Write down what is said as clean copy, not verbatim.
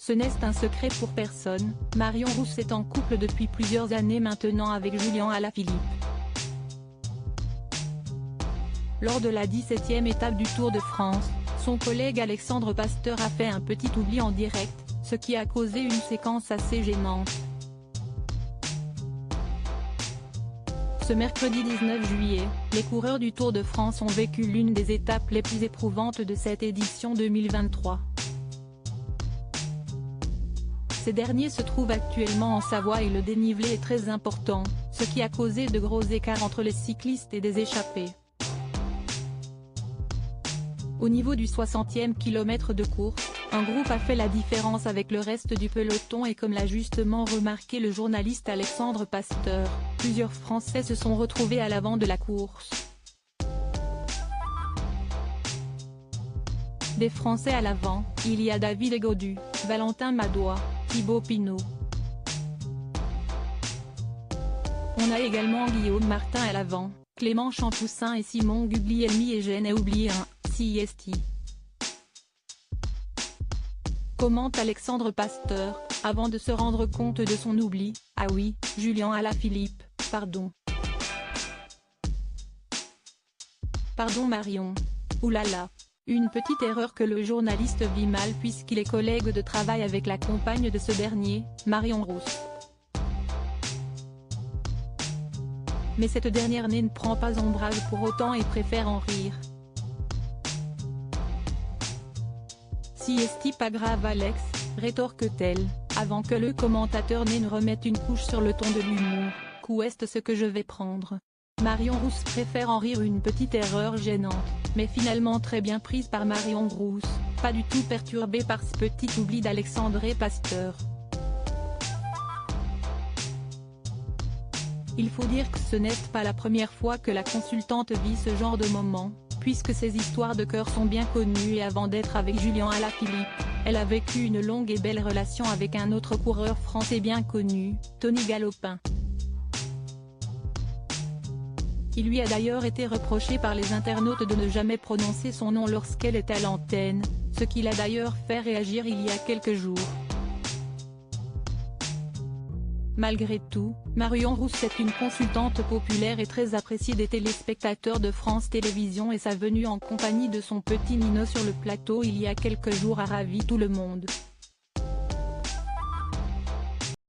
Ce n'est un secret pour personne, Marion Rousse est en couple depuis plusieurs années maintenant avec Julien Alaphilippe. Lors de la 17e étape du Tour de France, son collègue Alexandre Pasteur a fait un petit oubli en direct, ce qui a causé une séquence assez gênante. Ce mercredi 19 juillet, les coureurs du Tour de France ont vécu l'une des étapes les plus éprouvantes de cette édition 2023. Ces derniers se trouvent actuellement en Savoie et le dénivelé est très important, ce qui a causé de gros écarts entre les cyclistes et des échappés. Au niveau du 60e kilomètre de course, un groupe a fait la différence avec le reste du peloton et comme l'a justement remarqué le journaliste Alexandre Pasteur, plusieurs Français se sont retrouvés à l'avant de la course. Des Français à l'avant, il y a David Gaudu, Valentin Madois, Thibaut Pinot. On a également Guillaume Martin à l'avant, Clément Champoussin et Simon Guglielmi et je n'ai oublié un, CST. Commente Alexandre Pasteur, avant de se rendre compte de son oubli, ah oui, Julien Alaphilippe, pardon. Pardon Marion. Oulala. Une petite erreur que le journaliste vit mal puisqu'il est collègue de travail avec la compagne de ce dernier, Marion Rousse. Mais cette dernière ne prend pas ombrage pour autant et préfère en rire. Si pas grave Alex, rétorque-t-elle, avant que le commentateur ne remette une couche sur le ton de l'humour, qu'où est ce que je vais prendre? Marion Rousse préfère en rire une petite erreur gênante, mais finalement très bien prise par Marion Rousse, pas du tout perturbée par ce petit oubli d'Alexandre Pasteur. Il faut dire que ce n'est pas la première fois que la consultante vit ce genre de moment, puisque ces histoires de cœur sont bien connues et avant d'être avec Julien Alaphilippe, elle a vécu une longue et belle relation avec un autre coureur français bien connu, Tony Galopin. Il lui a d'ailleurs été reproché par les internautes de ne jamais prononcer son nom lorsqu'elle est à l'antenne, ce qui l'a d'ailleurs fait réagir il y a quelques jours. Malgré tout, Marion Rousse est une consultante populaire et très appréciée des téléspectateurs de France Télévisions et sa venue en compagnie de son petit Nino sur le plateau il y a quelques jours a ravi tout le monde.